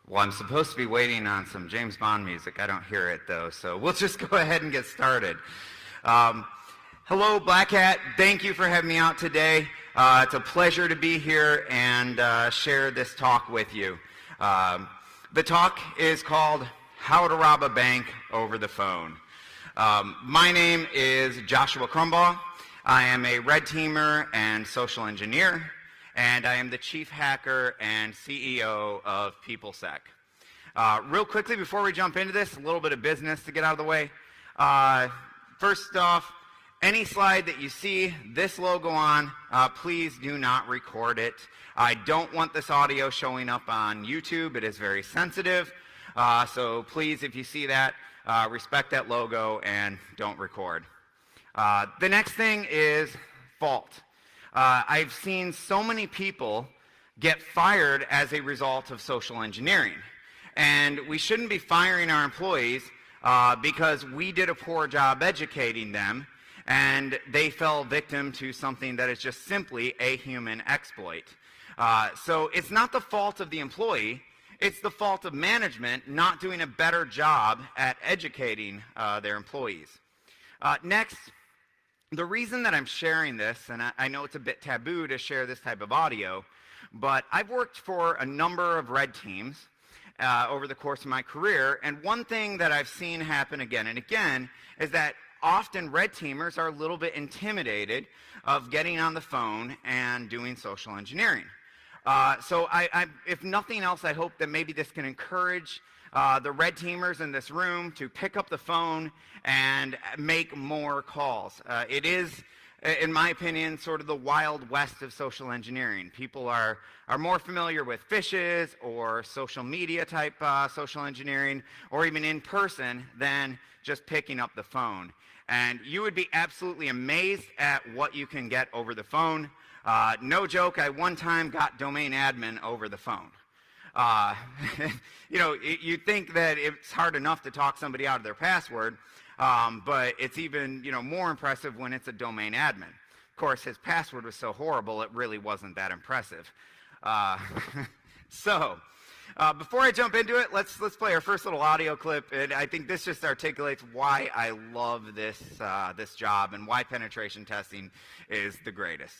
Well, I'm supposed to be waiting on some James Bond music. I don't hear it, though, so we'll just go ahead and get started. Hello, Black Hat. Thank you for having me out today. It's a pleasure to be here and share this talk with you. The talk is called How to Rob a Bank Over the Phone. My name is Joshua Crumbaugh. I am a red teamer and social engineer, and I am the chief hacker and CEO of PeopleSec. Real quickly, before we jump into this, a little bit of business to get out of the way. First off, any slide that you see this logo on, please do not record it. I don't want this audio showing up on YouTube. It is very sensitive. So please, if you see that, respect that logo and don't record. The next thing is fault. I've seen so many people get fired as a result of social engineering. And we shouldn't be firing our employees because we did a poor job educating them and they fell victim to something that is just simply a human exploit. So it's not the fault of the employee, it's the fault of management not doing a better job at educating their employees. Next, the reason that I'm sharing this, and I know it's a bit taboo to share this type of audio, but I've worked for a number of red teams over the course of my career, and one thing that I've seen happen again and again is that often red teamers are a little bit intimidated of getting on the phone and doing social engineering. So if nothing else, I hope that maybe this can encourage the red teamers in this room to pick up the phone and make more calls. It is, in my opinion, sort of the wild west of social engineering. People are more familiar with phishes or social media type social engineering or even in person than just picking up the phone. And you would be absolutely amazed at what you can get over the phone. No joke, I one time got domain admin over the phone. You know, you'd think that it's hard enough to talk somebody out of their password, but it's even, more impressive when it's a domain admin. Of course, his password was so horrible, it really wasn't that impressive. So, before I jump into it, let's play our first little audio clip, and I think this just articulates why I love this job and why penetration testing is the greatest.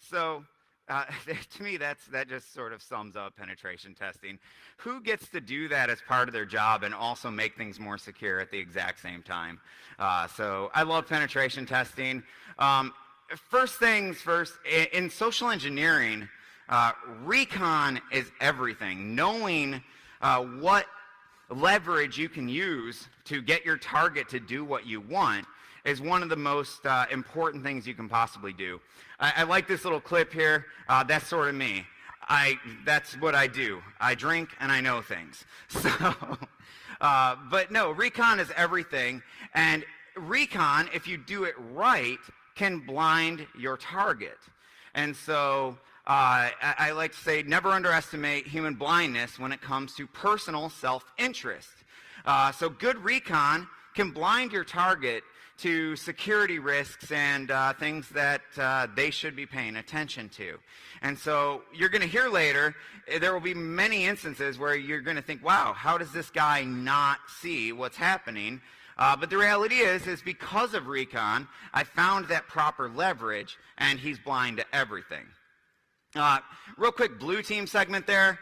So, to me, that just sort of sums up penetration testing. Who gets to do that as part of their job and also make things more secure at the exact same time? So I love penetration testing. First things first, in social engineering, recon is everything. Knowing what leverage you can use to get your target to do what you want is one of the most important things you can possibly do. I like this little clip here. That's sort of me. That's what I do. I drink and I know things. So, but no, recon is everything. And recon, if you do it right, can blind your target. And so I like to say never underestimate human blindness when it comes to personal self-interest. So good recon can blind your target to security risks and things that they should be paying attention to. And so you're going to hear later, there will be many instances where you're going to think, wow, how does this guy not see what's happening? But the reality is because of recon, I found that proper leverage, and he's blind to everything. Real quick blue team segment there.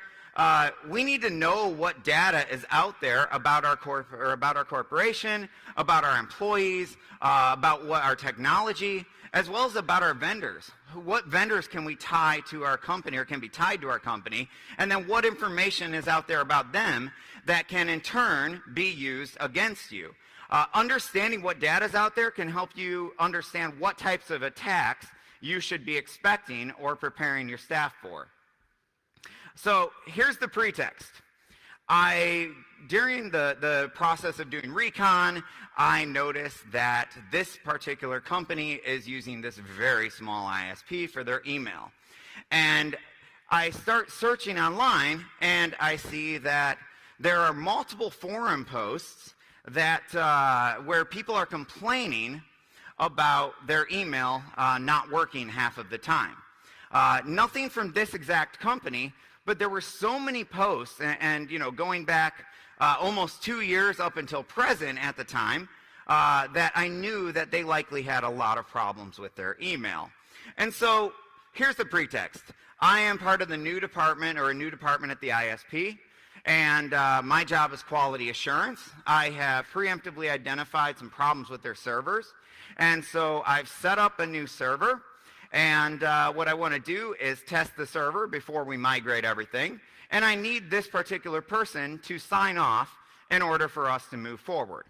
We need to know what data is out there about our corporation, about our employees, about what our technology, as well as about our vendors. What vendors can we tie to our company or can be tied to our company? And then what information is out there about them that can in turn be used against you? Understanding what data is out there can help you understand what types of attacks you should be expecting or preparing your staff for. So here's the pretext. During the process of doing recon, I noticed that this particular company is using this very small ISP for their email. And I start searching online, and I see that there are multiple forum posts that where people are complaining about their email not working half of the time. Nothing from this exact company, but there were so many posts, and going back almost 2 years up until present at the time, that I knew that they likely had a lot of problems with their email. And so here's the pretext. I am part of the new department, or a new department at the ISP, and my job is quality assurance. I have preemptively identified some problems with their servers, and so I've set up a new server, and what I want to do is test the server before we migrate everything, and I need this particular person to sign off in order for us to move forward.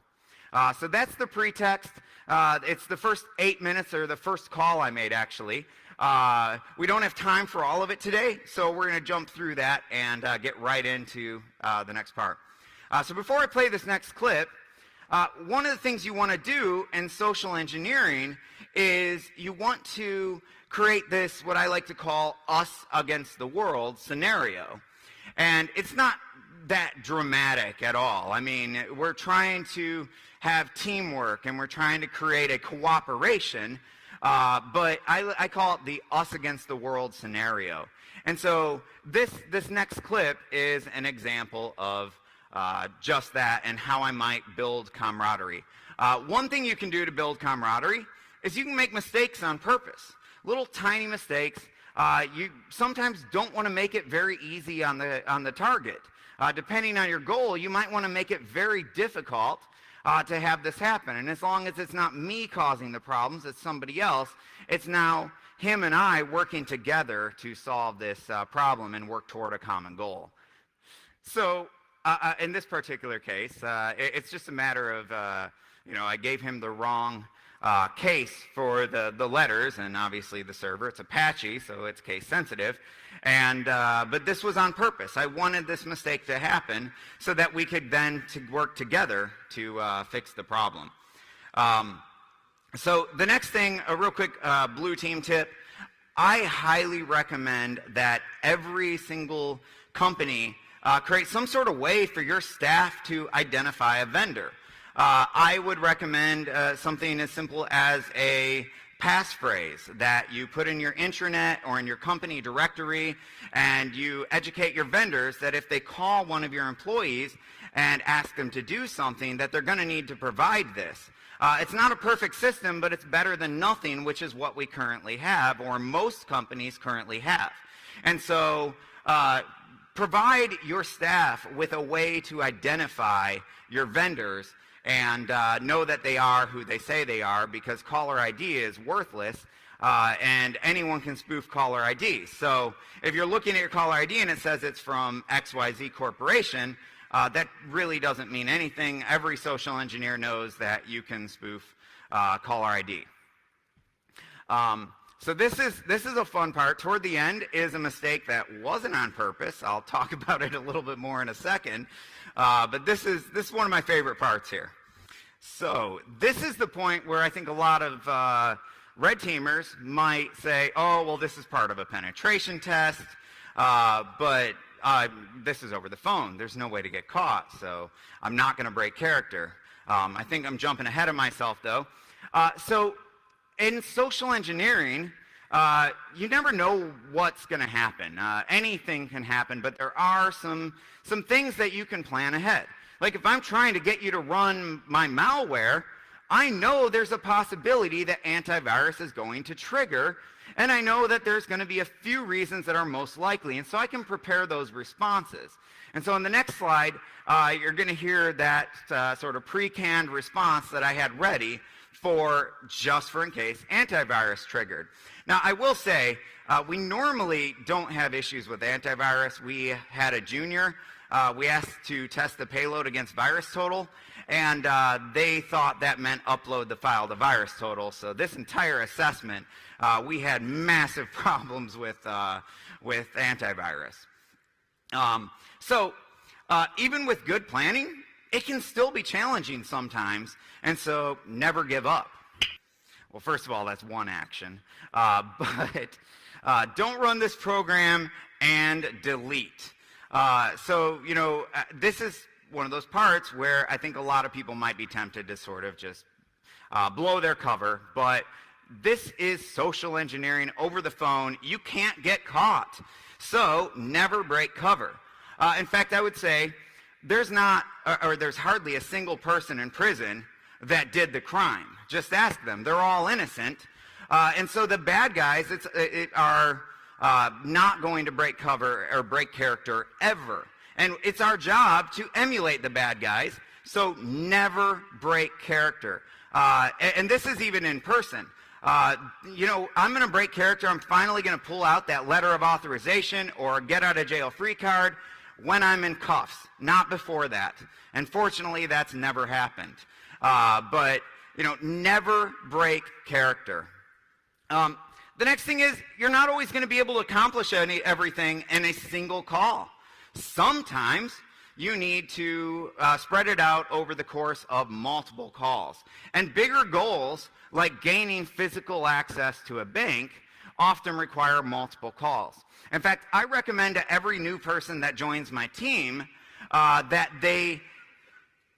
So that's the pretext. It's the first 8 minutes, or the first call I made, actually. We don't have time for all of it today, so we're going to jump through that and get right into the next part. So before I play this next clip, one of the things you want to do in social engineering is you want to create this, what I like to call, us against the world scenario. And it's not that dramatic at all. I mean, we're trying to have teamwork, and we're trying to create a cooperation, but I call it the us against the world scenario. And so this next clip is an example of just that, and how I might build camaraderie. One thing you can do to build camaraderie is you can make mistakes on purpose. Little tiny mistakes. You sometimes don't want to make it very easy on the target. Depending on your goal, you might want to make it very difficult to have this happen. And as long as it's not me causing the problems, it's somebody else, it's now him and I working together to solve this problem and work toward a common goal. So in this particular case, it's just a matter of, I gave him the wrong case for the letters, and obviously the server, it's Apache, so it's case sensitive. And but this was on purpose. I wanted this mistake to happen so that we could then work together to fix the problem. So the next thing, a real quick blue team tip, I highly recommend that every single company create some sort of way for your staff to identify a vendor. I would recommend something as simple as a passphrase that you put in your intranet or in your company directory, and you educate your vendors that if they call one of your employees and ask them to do something, that they're going to need to provide this. It's not a perfect system, but it's better than nothing, which is what we currently have, or most companies currently have. And so provide your staff with a way to identify your vendors and know that they are who they say they are, because caller ID is worthless, and anyone can spoof caller ID. So if you're looking at your caller ID and it says it's from XYZ Corporation, that really doesn't mean anything. Every social engineer knows that you can spoof caller ID. So this is a fun part. Toward the end is a mistake that wasn't on purpose. I'll talk about it a little bit more in a second. But this is one of my favorite parts here. So this is the point where I think a lot of red teamers might say, oh, well, this is part of a penetration test, but this is over the phone. There's no way to get caught, so I'm not going to break character. I think I'm jumping ahead of myself, though. So in social engineering, you never know what's going to happen. Anything can happen, but there are some things that you can plan ahead. Like if I'm trying to get you to run my malware, I know there's a possibility that antivirus is going to trigger, and I know that there's going to be a few reasons that are most likely, and so I can prepare those responses. And so in the next slide, you're going to hear that sort of pre-canned response that I had ready for just for in case antivirus triggered. Now, I will say, we normally don't have issues with antivirus. We had a junior. We asked to test the payload against VirusTotal, and they thought that meant upload the file to VirusTotal. So this entire assessment, we had massive problems with antivirus. So even with good planning, it can still be challenging sometimes, and so never give up. Well, first of all, that's one action. But don't run this program and delete. So, this is one of those parts where I think a lot of people might be tempted to sort of just blow their cover, but this is social engineering over the phone. You can't get caught. So never break cover. In fact, I would say there's hardly a single person in prison that did the crime. Just ask them. They're all innocent. And so the bad guys are not going to break cover or break character ever. And it's our job to emulate the bad guys, so never break character. And this is even in person. I'm going to break character. I'm finally going to pull out that letter of authorization or get out of jail free card when I'm in cuffs, not before that. And fortunately, that's never happened. But never break character. The next thing is, you're not always going to be able to accomplish everything in a single call. Sometimes you need to spread it out over the course of multiple calls. And bigger goals, like gaining physical access to a bank, often require multiple calls. In fact, I recommend to every new person that joins my team that they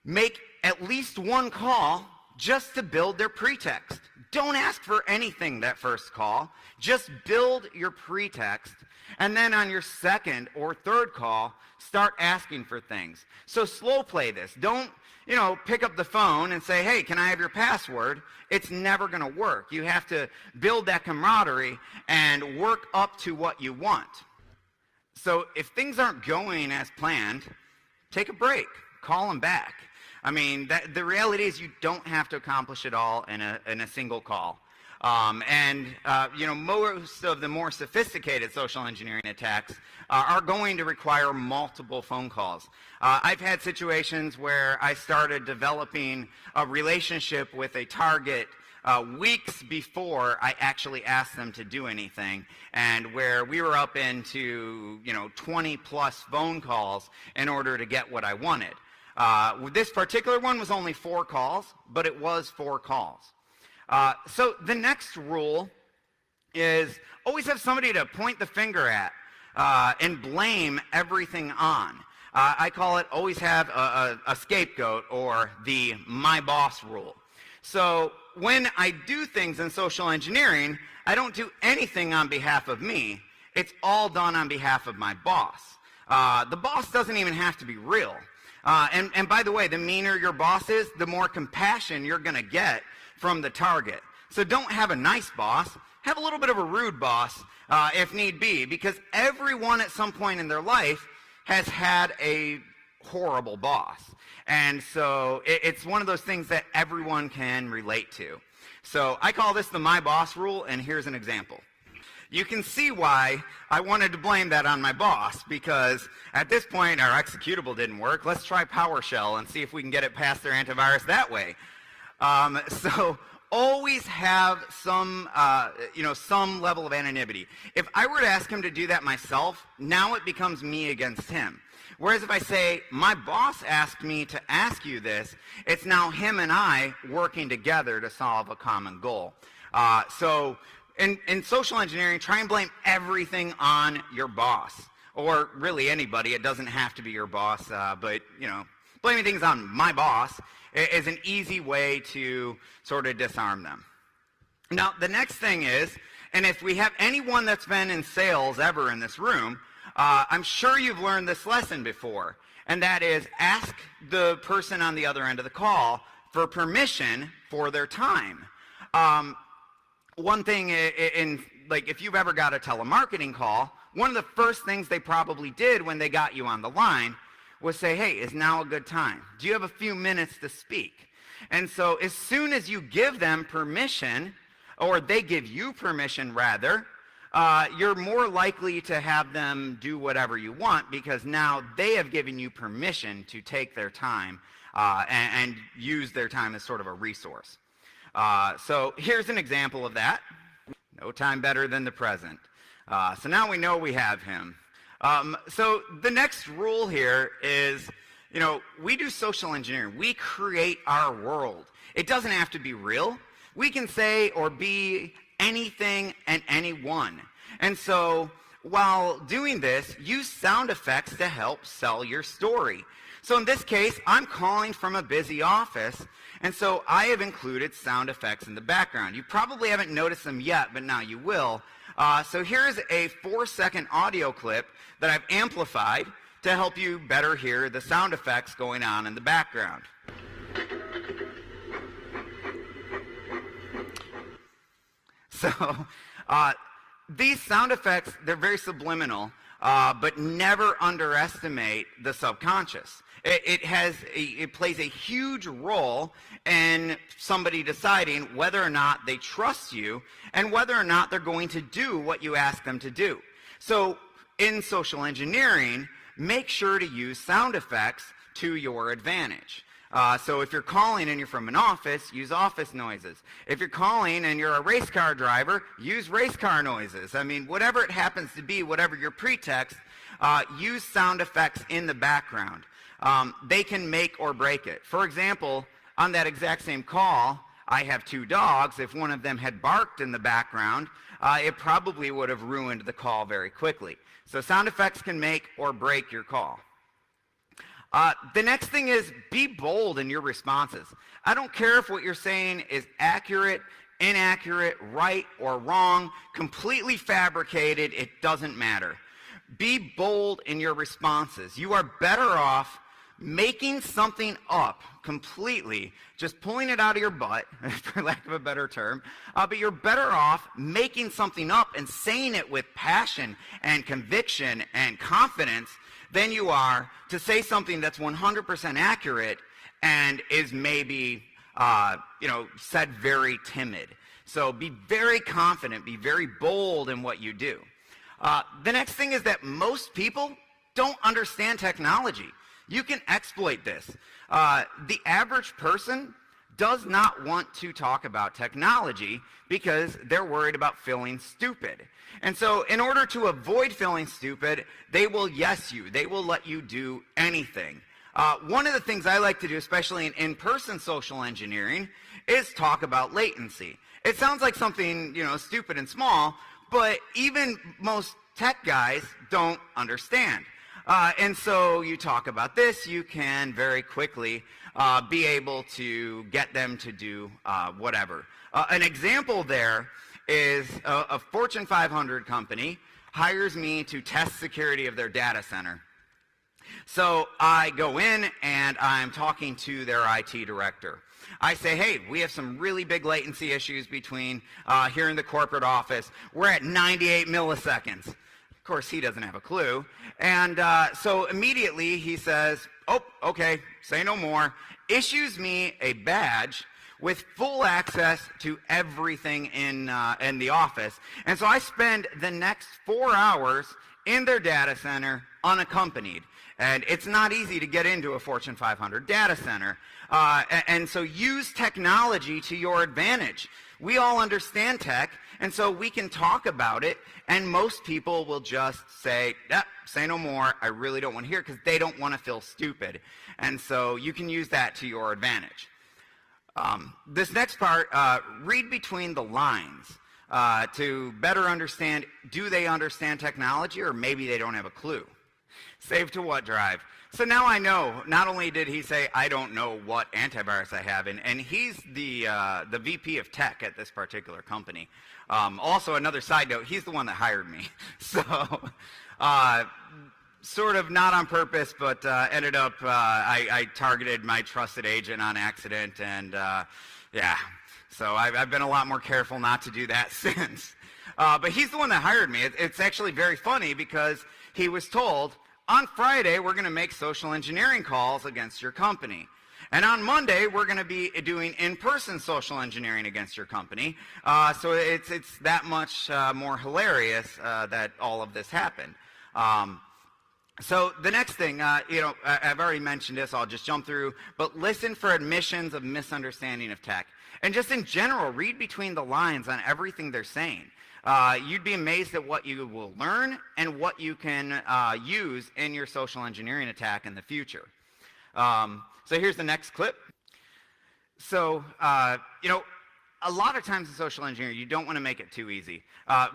make at least one call just to build their pretext. Don't ask for anything that first call. Just build your pretext. And then on your second or third call, start asking for things. So slow play this. Don't, pick up the phone and say, hey, can I have your password? It's never going to work. You have to build that camaraderie and work up to what you want. So if things aren't going as planned, take a break. Call them back. I mean, the reality is you don't have to accomplish it all in a single call. Most of the more sophisticated social engineering attacks are going to require multiple phone calls. I've had situations where I started developing a relationship with a target weeks before I actually asked them to do anything, and where we were up into 20 plus phone calls in order to get what I wanted. This particular one was only 4 calls, but it was 4 calls. So the next rule is always have somebody to point the finger at and blame everything on. I call it always have a scapegoat, or the my boss rule. So when I do things in social engineering, I don't do anything on behalf of me. It's all done on behalf of my boss. The boss doesn't even have to be real. And by the way, the meaner your boss is, the more compassion you're going to get from the target. So don't have a nice boss. Have a little bit of a rude boss if need be, because everyone at some point in their life has had a horrible boss. And so it's one of those things that everyone can relate to. So I call this the my boss rule, and here's an example. You can see why I wanted to blame that on my boss, because at this point our executable didn't work. Let's try PowerShell and see if we can get it past their antivirus that way. So always have some level of anonymity. If I were to ask him to do that myself, now it becomes me against him. Whereas if I say, my boss asked me to ask you this, it's now him and I working together to solve a common goal. So in social engineering, try and blame everything on your boss, or really anybody. It doesn't have to be your boss, but blaming things on my boss is an easy way to sort of disarm them. Now, the next thing is, and if we have anyone that's been in sales ever in this room, I'm sure you've learned this lesson before, and that is ask the person on the other end of the call for permission for their time. One thing if you've ever got a telemarketing call, one of the first things they probably did when they got you on the line was say, hey, is now a good time? Do you have a few minutes to speak? And so as soon as you give them permission, or they give you permission rather, you're more likely to have them do whatever you want, because now they have given you permission to take their time and use their time as sort of a resource. So here's an example of that. No time better than the present. So now we know we have him. So the next rule here is, we do social engineering. We create our world. It doesn't have to be real. We can say or be anything and anyone. And so while doing this, use sound effects to help sell your story. So in this case, I'm calling from a busy office, and so I have included sound effects in the background. You probably haven't noticed them yet, but now you will. So here's a 4-second audio clip that I've amplified to help you better hear the sound effects going on in the background. So these sound effects, they're very subliminal, but never underestimate the subconscious. It plays a huge role in somebody deciding whether or not they trust you and whether or not they're going to do what you ask them to do. So in social engineering, make sure to use sound effects to your advantage. So if you're calling and you're from an office, use office noises. If you're calling and you're a race car driver, use race car noises. I mean, whatever it happens to be, whatever your pretext, use sound effects in the background. They can make or break it. For example, on that exact same call, I have 2 dogs. If one of them had barked in the background, it probably would have ruined the call very quickly. So sound effects can make or break your call. The next thing is be bold in your responses. I don't care if what you're saying is accurate, inaccurate, right or wrong, completely fabricated, it doesn't matter. Be bold in your responses. You are better off making something up completely, just pulling it out of your butt, for lack of a better term, but you're better off making something up and saying it with passion and conviction and confidence than you are to say something that's 100% accurate and is maybe, said very timid. So be very confident, be very bold in what you do. The next thing is that most people don't understand technology. You can exploit this. The average person does not want to talk about technology because they're worried about feeling stupid. And so in order to avoid feeling stupid, they will yes you. They will let you do anything. One of the things I like to do, especially in-person social engineering, is talk about latency. It sounds like something, stupid and small, but even most tech guys don't understand. And so you talk about this, you can very quickly be able to get them to do whatever. An example there is a Fortune 500 company hires me to test security of their data center. So I go in and I'm talking to their IT director. I say, hey, we have some really big latency issues between here in the corporate office. We're at 98 milliseconds. Of course, he doesn't have a clue. And so immediately he says, oh, okay, say no more, issues me a badge with full access to everything in the office. And so I spend the next 4 hours in their data center unaccompanied. And it's not easy to get into a Fortune 500 data center. And so use technology to your advantage. We all understand tech, and so we can talk about it, and most people will just say, say no more, I really don't want to hear it, because they don't want to feel stupid. And so you can use that to your advantage. This next part, read between the lines to better understand, do they understand technology, or maybe they don't have a clue. Save to what drive? So now I know, not only did he say, I don't know what antivirus I have, and he's the VP of tech at this particular company. Also, another side note, he's the one that hired me. So, sort of not on purpose, but ended up, I targeted my trusted agent on accident, and yeah. So I've been a lot more careful not to do that since. But he's the one that hired me. It's actually very funny because he was told, on Friday, we're going to make social engineering calls against your company. And on Monday, we're going to be doing in-person social engineering against your company. So it's that much more hilarious that all of this happened. So the next thing, I've already mentioned this, I'll just jump through, but listen for admissions of misunderstanding of tech. And just in general, read between the lines on everything they're saying. You'd be amazed at what you will learn and what you can use in your social engineering attack in the future. So here's the next clip. So, a lot of times in social engineering, you don't want to make it too easy.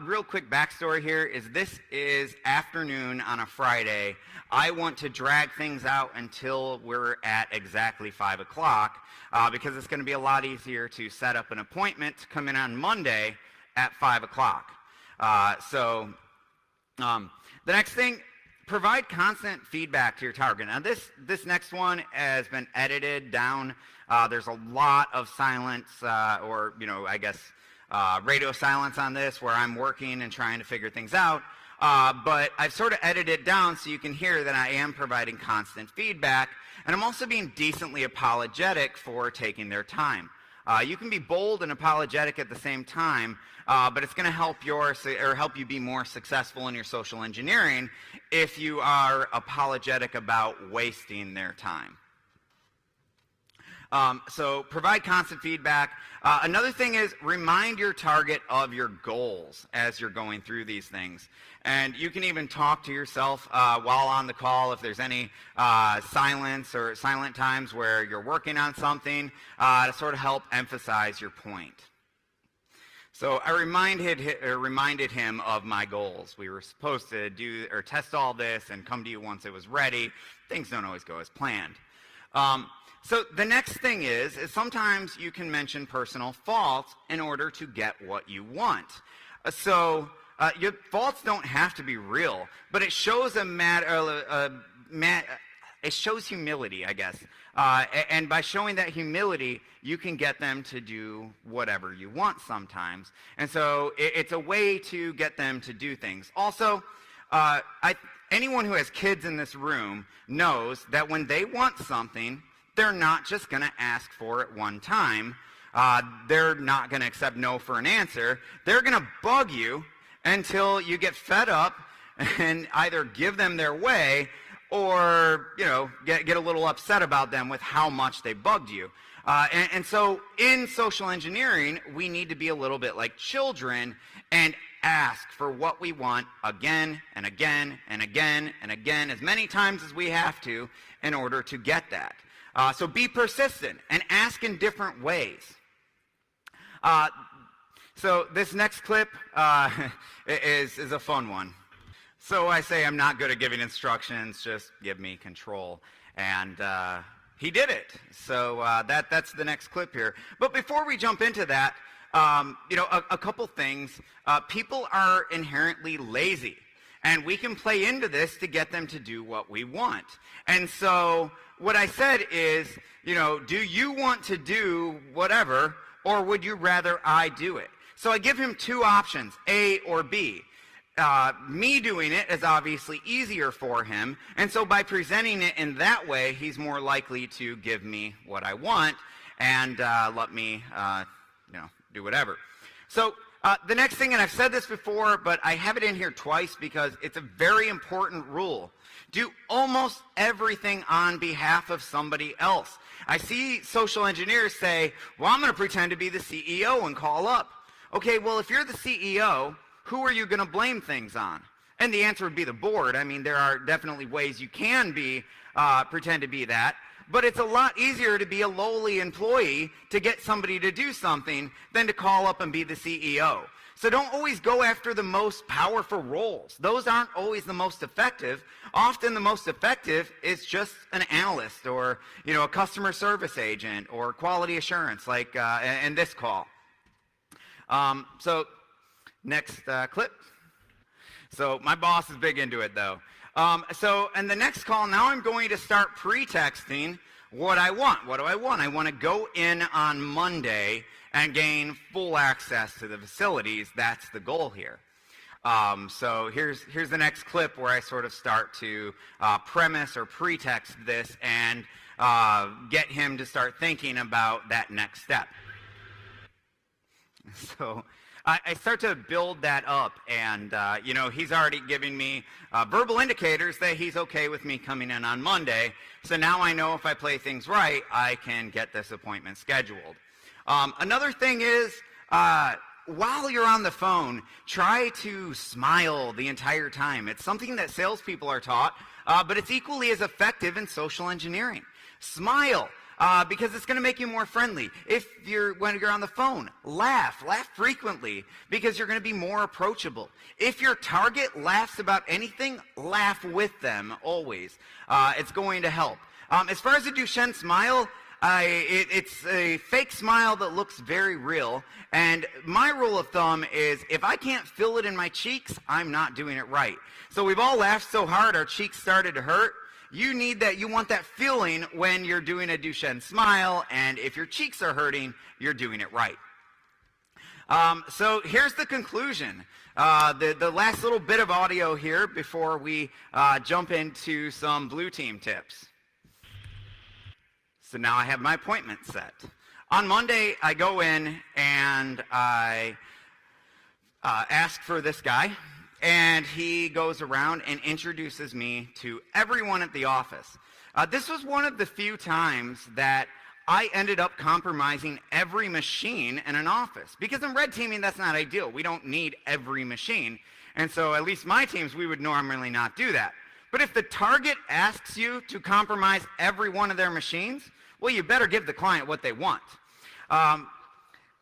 Real quick backstory here is this is afternoon on a Friday. I want to drag things out until we're at exactly 5 o'clock because it's going to be a lot easier to set up an appointment to come in on Monday at 5 o'clock. The next thing, provide constant feedback to your target. Now this next one has been edited down. There's a lot of silence, or radio silence on this, where I'm working and trying to figure things out. But I've sort of edited it down so you can hear that I am providing constant feedback, and I'm also being decently apologetic for taking their time. You can be bold and apologetic at the same time, but it's going to help you be more successful in your social engineering if you are apologetic about wasting their time. So provide constant feedback. Another thing is remind your target of your goals as you're going through these things. And you can even talk to yourself while on the call if there's any silence or silent times where you're working on something to sort of help emphasize your point. So I reminded him of my goals. We were supposed to do or test all this and come to you once it was ready. Things don't always go as planned. So the next thing is sometimes you can mention personal faults in order to get what you want. Your faults don't have to be real, but it shows it shows humility, I guess. And by showing that humility, you can get them to do whatever you want sometimes. And so it's a way to get them to do things. Also, anyone who has kids in this room knows that when they want something, they're not just going to ask for it one time. They're not going to accept no for an answer. They're going to bug you until you get fed up and either give them their way or, get a little upset about them with how much they bugged you. And so in social engineering, we need to be a little bit like children and ask for what we want again and again and again and again, as many times as we have to in order to get that. So be persistent and ask in different ways. So this next clip is a fun one. So I say I'm not good at giving instructions, just give me control. And he did it. So that's the next clip here. But before we jump into that, a couple things. People are inherently lazy. And we can play into this to get them to do what we want. And so what I said is, do you want to do whatever, or would you rather I do it? So I give him two options, A or B. Me doing it is obviously easier for him, and so by presenting it in that way, he's more likely to give me what I want and let me, do whatever. So the next thing, and I've said this before, but I have it in here twice because it's a very important rule. Do almost everything on behalf of somebody else. I see social engineers say, well, I'm going to pretend to be the CEO and call up. Okay, well, if you're the CEO, who are you going to blame things on? And the answer would be the board. I mean, there are definitely ways you can pretend to be that. But it's a lot easier to be a lowly employee to get somebody to do something than to call up and be the CEO. So don't always go after the most powerful roles. Those aren't always the most effective. Often the most effective is just an analyst or, a customer service agent or quality assurance like in this call. So next clip. So my boss is big into it though. So in the next call, now I'm going to start pre-texting what I want. What do I want? I want to go in on Monday and gain full access to the facilities. That's the goal here. So here's the next clip where I sort of start to premise or pretext this and get him to start thinking about that next step. So I start to build that up, and he's already giving me verbal indicators that he's okay with me coming in on Monday. So now I know if I play things right, I can get this appointment scheduled. Another thing is, while you're on the phone, try to smile the entire time. It's something that salespeople are taught, but it's equally as effective in social engineering. Smile. Because it's going to make you more friendly. When you're on the phone, laugh frequently because you're going to be more approachable. If your target laughs about anything, laugh with them always. It's going to help. As far as the Duchenne smile, It's a fake smile that looks very real. And my rule of thumb is if I can't feel it in my cheeks, I'm not doing it right. So we've all laughed so hard our cheeks started to hurt. You need that. You want that feeling when you're doing a Duchenne smile. And if your cheeks are hurting, you're doing it right. So here's the conclusion. The last little bit of audio here before we jump into some blue team tips. So now I have my appointment set. On Monday, I go in and I ask for this guy, and he goes around and introduces me to everyone at the office. This was one of the few times that I ended up compromising every machine in an office. Because in red teaming, that's not ideal. We don't need every machine. And so at least my teams, we would normally not do that. But if the target asks you to compromise every one of their machines, well, you better give the client what they want.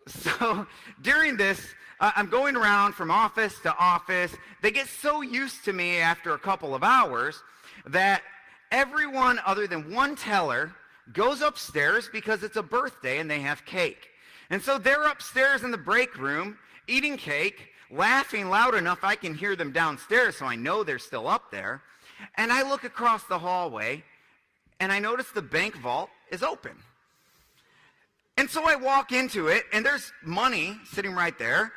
So during this, I'm going around from office to office. They get so used to me after a couple of hours that everyone other than one teller goes upstairs because it's a birthday and they have cake. And so they're upstairs in the break room eating cake, laughing loud enough I can hear them downstairs, so I know they're still up there. And I look across the hallway and I notice the bank vault is open. And so I walk into it and there's money sitting right there.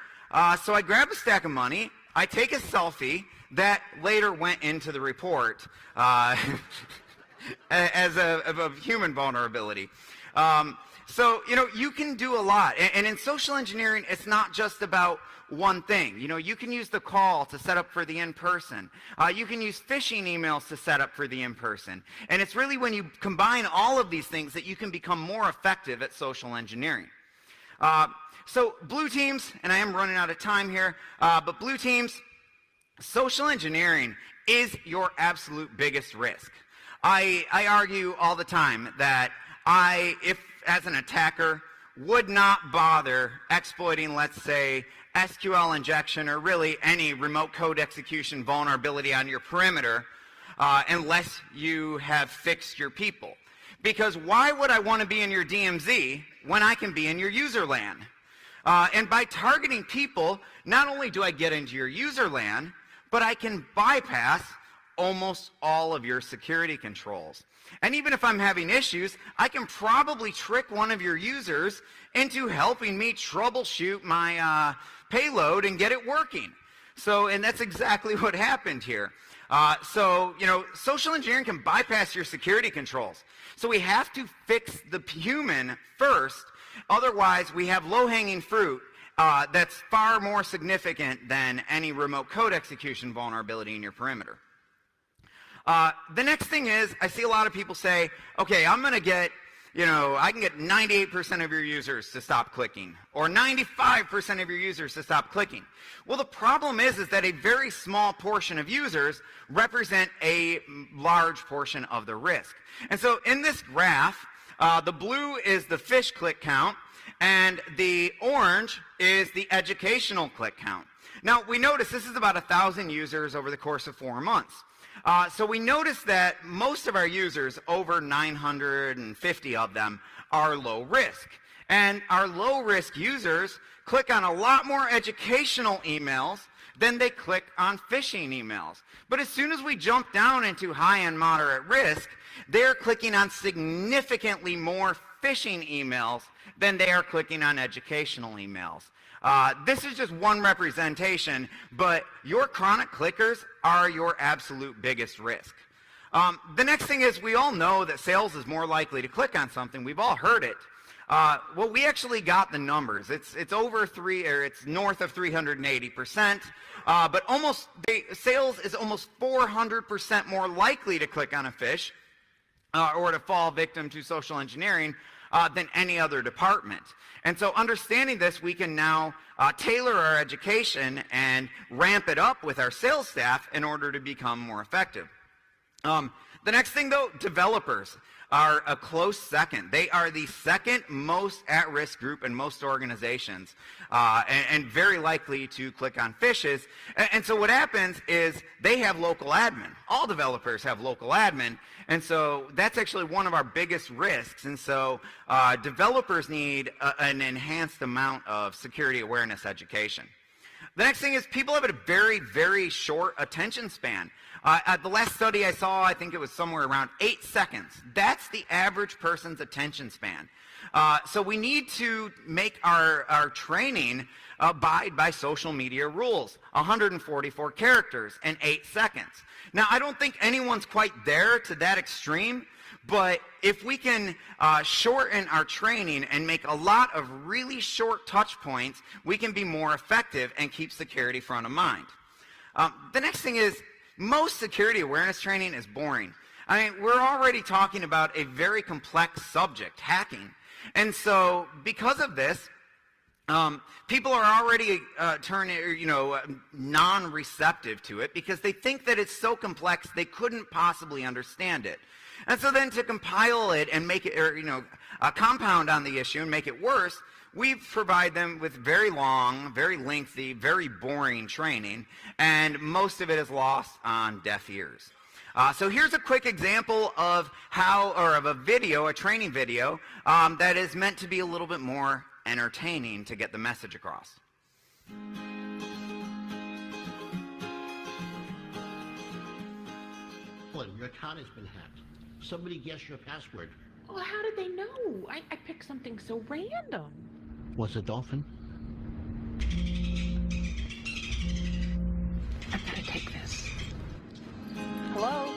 So I grab a stack of money, I take a selfie that later went into the report as a human vulnerability. So, you can do a lot. And in social engineering, it's not just about one thing. You can use the call to set up for the in-person. You can use phishing emails to set up for the in-person. And it's really when you combine all of these things that you can become more effective at social engineering. So blue teams, and I am running out of time here, but blue teams, social engineering is your absolute biggest risk. I argue all the time that if as an attacker, would not bother exploiting, let's say, SQL injection or really any remote code execution vulnerability on your perimeter unless you have fixed your people. Because why would I want to be in your DMZ when I can be in your user LAN? And by targeting people, not only do I get into your user LAN, but I can bypass almost all of your security controls. And even if I'm having issues, I can probably trick one of your users into helping me troubleshoot my payload and get it working. So, and that's exactly what happened here. Social engineering can bypass your security controls. So we have to fix the human first. Otherwise, we have low-hanging fruit that's far more significant than any remote code execution vulnerability in your perimeter. The next thing is, I see a lot of people say, okay, I'm going to get, I can get 98% of your users to stop clicking, or 95% of your users to stop clicking. Well, the problem is that a very small portion of users represent a large portion of the risk. And so in this graph, the blue is the phish click count, and the orange is the educational click count. Now, we notice this is about 1,000 users over the course of 4 months. So we notice that most of our users, over 950 of them, are low risk. And our low risk users click on a lot more educational emails than they click on phishing emails. But as soon as we jump down into high and moderate risk, they're clicking on significantly more phishing emails than they are clicking on educational emails. This is just one representation, but your chronic clickers are your absolute biggest risk. The next thing is we all know that sales is more likely to click on something. We've all heard it. Well, we actually got the numbers. It's north of 380%, but sales is almost 400% more likely to click on a phish or to fall victim to social engineering than any other department. And so understanding this, we can now tailor our education and ramp it up with our sales staff in order to become more effective. The next thing, though, developers are a close second. They are the second most at-risk group in most organizations, and very likely to click on phishes. And so what happens is they have local admin. All developers have local admin, and so that's actually one of our biggest risks. And so developers need an enhanced amount of security awareness education. The next thing is people have a very, very short attention span. At the last study I saw, I think it was somewhere around 8 seconds. That's the average person's attention span. So we need to make our training abide by social media rules. 144 characters in 8 seconds. Now, I don't think anyone's quite there to that extreme, but if we can shorten our training and make a lot of really short touch points, we can be more effective and keep security front of mind. The next thing is, most security awareness training is boring. I mean, we're already talking about a very complex subject, hacking. And so because of this, people are already non-receptive to it because they think that it's so complex they couldn't possibly understand it. And so then to compile it and make it, compound on the issue and make it worse, we provide them with very long, very lengthy, very boring training, and most of it is lost on deaf ears. So here's a quick example of a video, a training video, that is meant to be a little bit more entertaining to get the message across. Your account has been hacked. Somebody guessed your password. Well, how did they know? I picked something so random. Was it Dolphin? I've got to take this. Hello?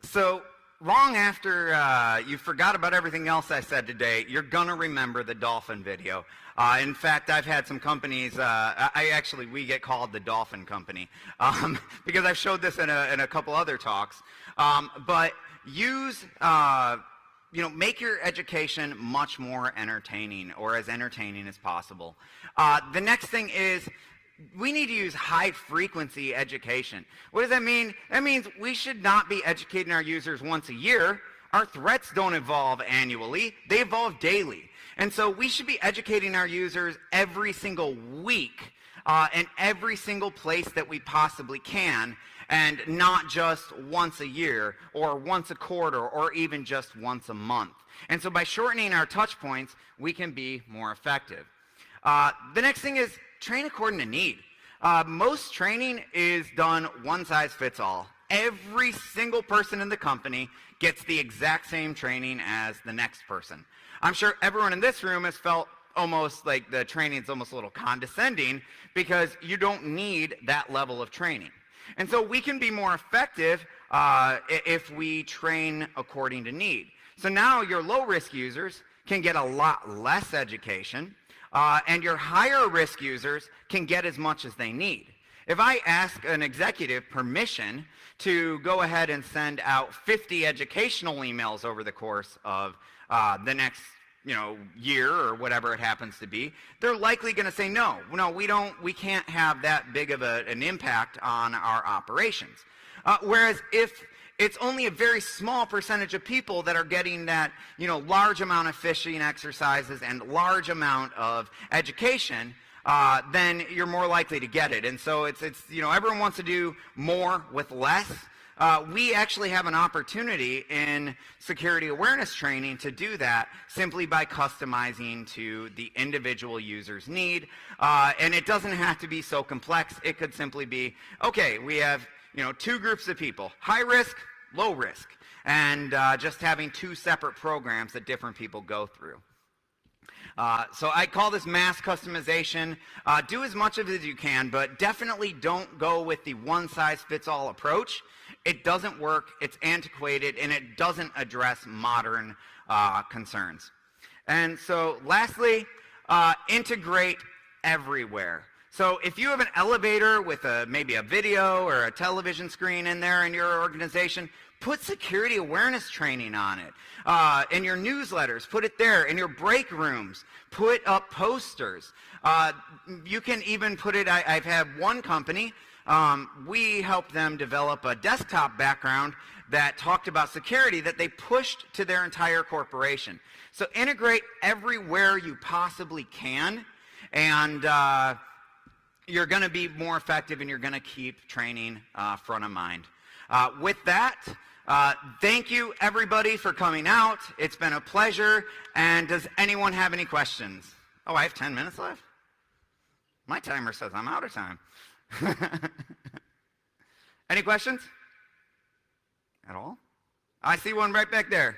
So long after you forgot about everything else I said today, you're going to remember the dolphin video. In fact, I've had some companies, we get called the Dolphin Company because I've showed this in a couple other talks. But use, make your education much more entertaining, or as entertaining as possible. The next thing is, we need to use high-frequency education. What does that mean? That means we should not be educating our users once a year. Our threats don't evolve annually. They evolve daily. And so we should be educating our users every single week in every single place that we possibly can, and not just once a year or once a quarter or even just once a month. And so by shortening our touch points, we can be more effective. The next thing is, train according to need. Most training is done one size fits all. Every single person in the company gets the exact same training as the next person. I'm sure everyone in this room has felt almost like the training is almost a little condescending because you don't need that level of training. And so we can be more effective if we train according to need. So now your low-risk users can get a lot less education, and your higher risk users can get as much as they need. If I ask an executive permission to go ahead and send out 50 educational emails over the course of the next year or whatever it happens to be, they're likely going to say no, we can't have that big of an impact on our operations. Whereas if it's only a very small percentage of people that are getting that, large amount of phishing exercises and large amount of education, then you're more likely to get it. And so it's everyone wants to do more with less. We actually have an opportunity in security awareness training to do that simply by customizing to the individual user's need. And it doesn't have to be so complex. It could simply be, okay, we have two groups of people, high risk, low risk, and just having two separate programs that different people go through. So I call this mass customization. Do as much of it as you can, but definitely don't go with the one-size-fits-all approach. It doesn't work, it's antiquated, and it doesn't address modern concerns. And so lastly, integrate everywhere. So if you have an elevator with maybe a video or a television screen in there in your organization, put security awareness training on it. In your newsletters, put it there. In your break rooms, put up posters. You can even put it, I've had one company, we helped them develop a desktop background that talked about security that they pushed to their entire corporation. So integrate everywhere you possibly can, and you're going to be more effective, and you're going to keep training front of mind. With that, thank you everybody for coming out. It's been a pleasure. And does anyone have any questions? Oh, I have 10 minutes left? My timer says I'm out of time. Any questions? At all? I see one right back there.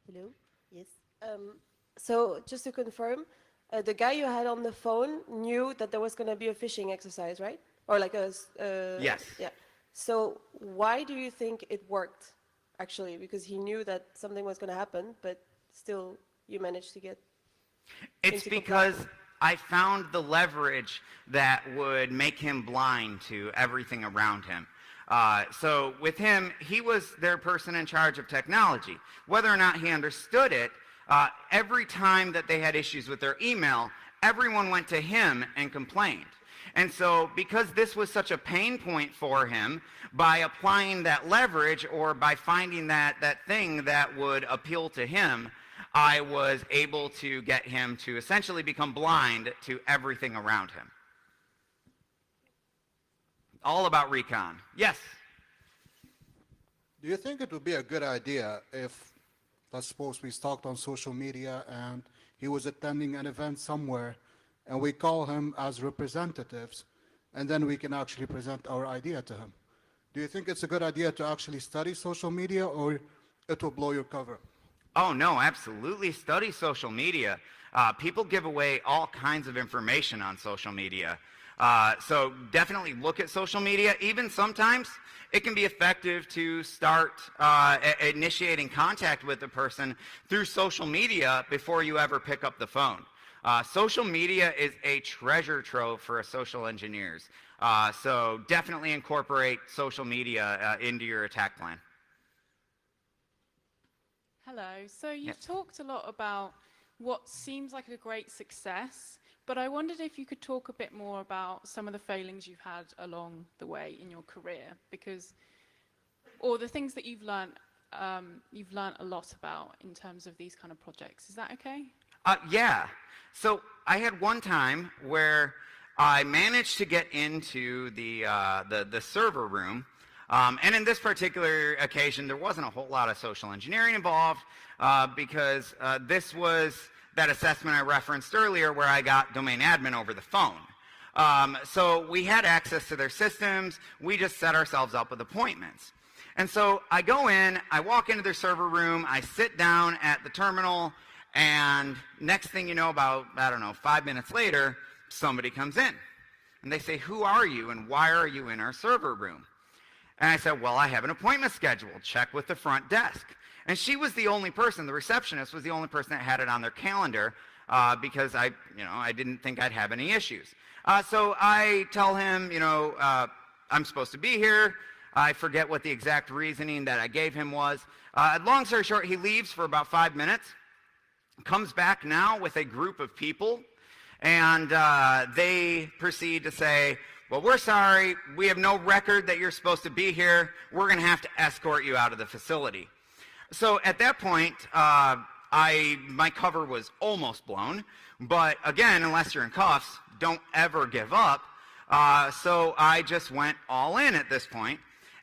Hello? Yes. So just to confirm, the guy you had on the phone knew that there was going to be a phishing exercise, right? Or like a... Yes. Yeah. So why do you think it worked, actually? Because he knew that something was going to happen, but still you managed to get... It's because I found the leverage that would make him blind to everything around him. So with him, he was their person in charge of technology. Whether or not he understood it, every time that they had issues with their email, everyone went to him and complained. And so because this was such a pain point for him, by applying that leverage or by finding that thing that would appeal to him, I was able to get him to essentially become blind to everything around him. All about recon. Yes? Do you think it would be a good idea if, let's suppose we stalked on social media and he was attending an event somewhere and we call him as representatives and then we can actually present our idea to him? Do you think it's a good idea to actually study social media, or it will blow your cover? Oh, no, absolutely. Study social media. People give away all kinds of information on social media. So definitely look at social media. Even sometimes it can be effective to start initiating contact with the person through social media before you ever pick up the phone. Social media is a treasure trove for social engineers. So definitely incorporate social media into your attack plan. Hello. So you've Yes. talked a lot about what seems like a great success, but I wondered if you could talk a bit more about some of the failings you've had along the way in your career, or the things that you've learned a lot about in terms of these kind of projects. Is that okay? Yeah. So I had one time where I managed to get into the server room. And in this particular occasion, there wasn't a whole lot of social engineering involved because this was that assessment I referenced earlier where I got domain admin over the phone. So we had access to their systems. We just set ourselves up with appointments. And so I go in, I walk into their server room, I sit down at the terminal, and next thing you know, about, 5 minutes later, somebody comes in. And they say, "Who are you and why are you in our server room?" And I said, "Well, I have an appointment scheduled. Check with the front desk." And she was the only person, the receptionist was the only person that had it on their calendar because I didn't think I'd have any issues. So I tell him, I'm supposed to be here. I forget what the exact reasoning that I gave him was. Long story short, he leaves for about 5 minutes, comes back now with a group of people, and they proceed to say, "Well, we're sorry, we have no record that you're supposed to be here. We're going to have to escort you out of the facility." So at that point, my cover was almost blown. But again, unless you're in cuffs, don't ever give up. So I just went all in at this point.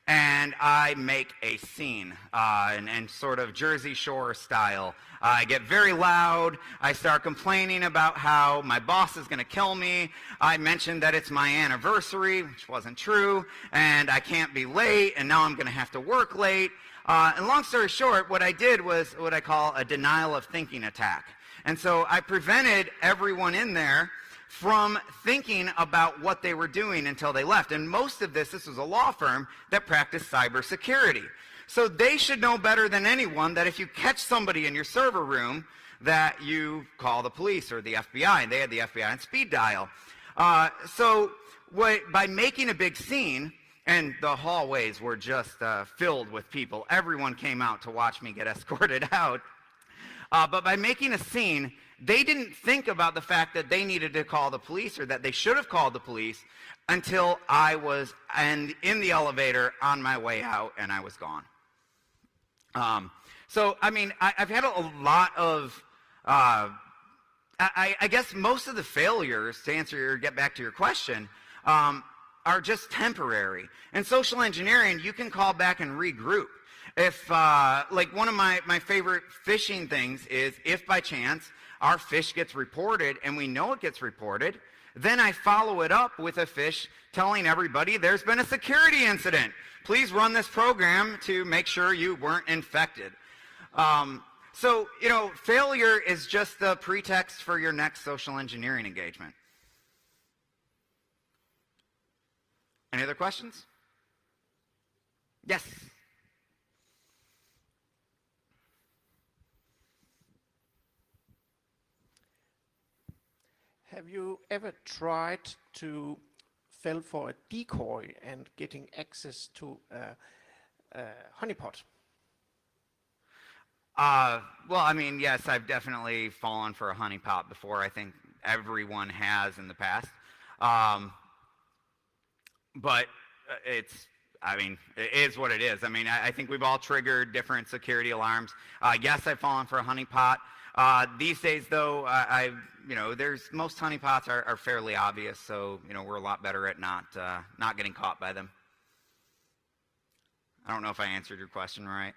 and I make a scene, and sort of Jersey Shore style. I get very loud. I start complaining about how my boss is going to kill me. I mentioned that it's my anniversary, which wasn't true, and I can't be late, and now I'm going to have to work late. And long story short, what I did was what I call a denial of thinking attack. And so I prevented everyone in there from thinking about what they were doing until they left. And most of this was a law firm that practiced cybersecurity. So they should know better than anyone that if you catch somebody in your server room, that you call the police or the FBI. And they had the FBI on speed dial. By making a big scene, and the hallways were just filled with people. Everyone came out to watch me get escorted out. But by making a scene, they didn't think about the fact that they needed to call the police or that they should have called the police until I was in the elevator on my way out and I was gone. I've had a lot of, I guess most of the failures, to get back to your question, are just temporary. In social engineering, you can call back and regroup. If, one of my favorite phishing things is if by chance our fish gets reported and we know it gets reported, then I follow it up with a fish telling everybody there's been a security incident. Please run this program to make sure you weren't infected. Failure is just the pretext for your next social engineering engagement. Any other questions? Yes. Have you ever tried to fall for a decoy and getting access to a honeypot? Yes, I've definitely fallen for a honeypot before. I think everyone has in the past. But it is what it is. I think we've all triggered different security alarms. Yes, I've fallen for a honeypot. These days, though, most honeypots are fairly obvious, so we're a lot better at not getting caught by them. I don't know if I answered your question right.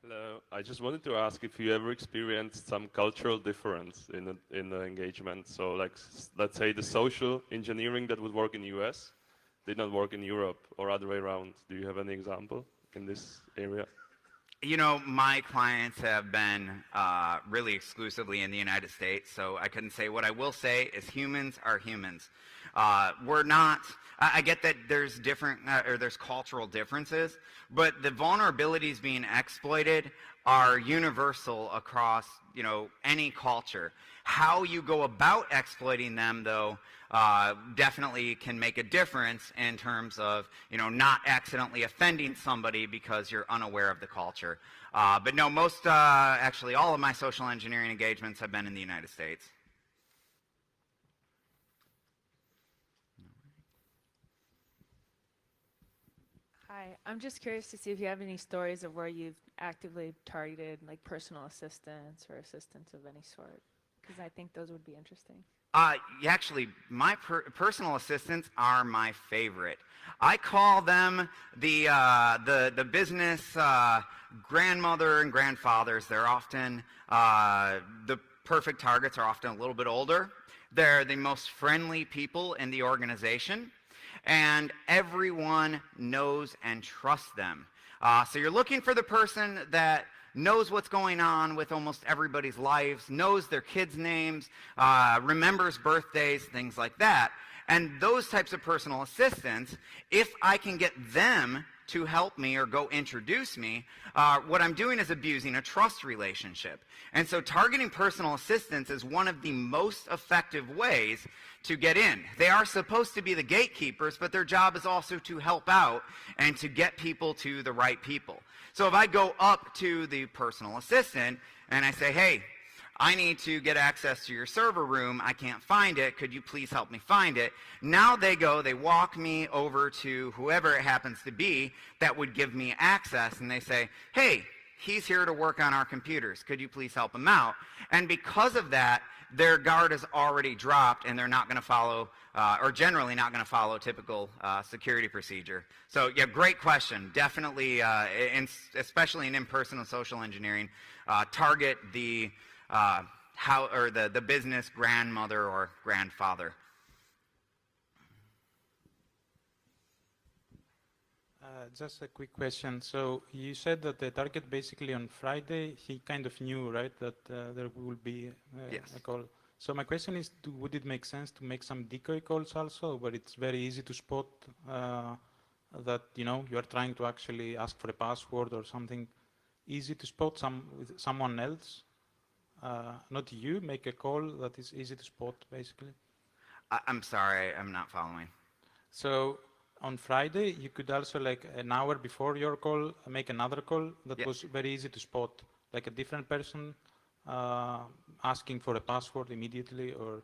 Hello. I just wanted to ask if you ever experienced some cultural difference in the engagement. So, let's say the social engineering that would work in the US did not work in Europe, or other way around. Do you have any example in this area? My clients have been really exclusively in the United States, so I couldn't say. What I will say is humans are humans. We're not, I get that there's there's cultural differences, but the vulnerabilities being exploited are universal across, any culture. How you go about exploiting them, though, definitely can make a difference in terms of, not accidentally offending somebody because you're unaware of the culture. But no, actually all of my social engineering engagements have been in the United States. Hi, I'm just curious to see if you have any stories of where you've actively targeted personal assistants or assistants of any sort, because I think those would be interesting. Actually, my personal assistants are my favorite. I call them the business grandmother and grandfathers. They're often, the perfect targets are often a little bit older. They're the most friendly people in the organization, and everyone knows and trusts them. So you're looking for the person that knows what's going on with almost everybody's lives, knows their kids' names, remembers birthdays, things like that. And those types of personal assistants, if I can get them to help me or go introduce me, what I'm doing is abusing a trust relationship. And so targeting personal assistants is one of the most effective ways to get in. They are supposed to be the gatekeepers, but their job is also to help out and to get people to the right people. So if I go up to the personal assistant and I say, hey, I need to get access to your server room. I can't find it. Could you please help me find it? Now they walk me over to whoever it happens to be that would give me access, and they say, hey, he's here to work on our computers. Could you please help him out? And because of that, their guard is already dropped, and they're not going to follow, or generally not going to follow typical security procedure. So yeah, great question. Definitely, especially in in-person and social engineering, target the the business grandmother or grandfather. Just a quick question. So you said that the target basically on Friday, he kind of knew, right, that there will be Yes. a call. So my question is, would it make sense to make some decoy calls also, where it's very easy to spot that, you know, you are trying to actually ask for a password or something easy to spot with someone else? Not you, make a call that is easy to spot, basically. I'm sorry, I'm not following. So on Friday, you could also, like an hour before your call, make another call that Yeah. was very easy to spot, like a different person asking for a password immediately, or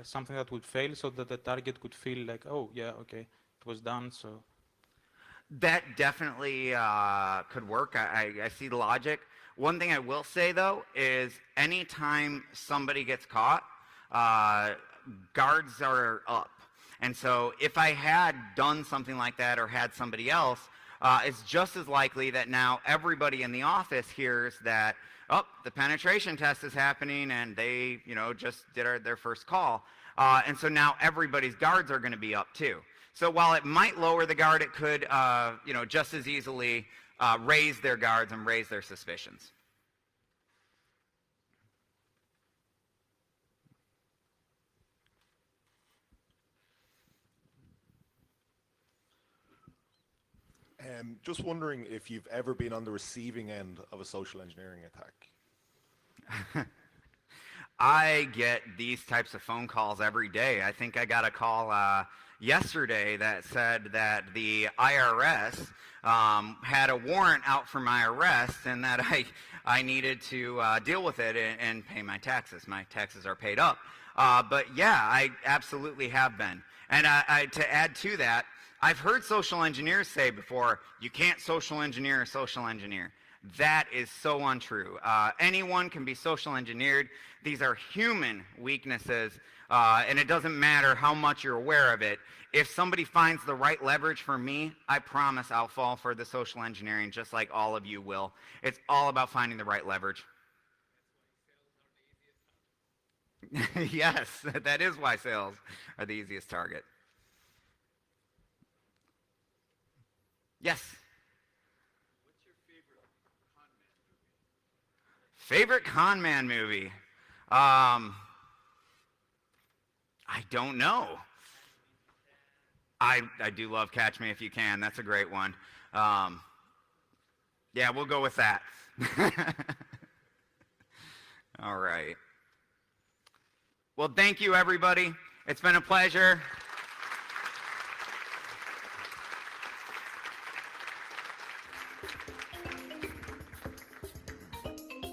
something that would fail, so that the target could feel like, oh yeah, okay, it was done. So That definitely could work. I see the logic. One thing I will say, though, is anytime somebody gets caught, guards are up. And so if I had done something like that or had somebody else, it's just as likely that now everybody in the office hears that, oh, the penetration test is happening, and they, you know, just did their first call. And so now everybody's guards are going to be up too. So while it might lower the guard, it could, you know, just as easily raise their guards and raise their suspicions. Just wondering if you've ever been on the receiving end of a social engineering attack. I get these types of phone calls every day. I think I got a call yesterday that said that the IRS had a warrant out for my arrest, and that I needed to deal with it and pay my taxes. My taxes are paid up. But yeah, I absolutely have been. And to add to that, I've heard social engineers say before, you can't social engineer a social engineer. That is so untrue. Anyone can be social engineered. These are human weaknesses, and it doesn't matter how much you're aware of it. If somebody finds the right leverage for me, I promise I'll fall for the social engineering just like all of you will. It's all about finding the right leverage. Yes, that is why sales are the easiest target. Yes? What's your favorite con man movie? Favorite con man movie? I don't know. I do love Catch Me If You Can. That's a great one. Yeah, we'll go with that. All right. Well, thank you, everybody. It's been a pleasure.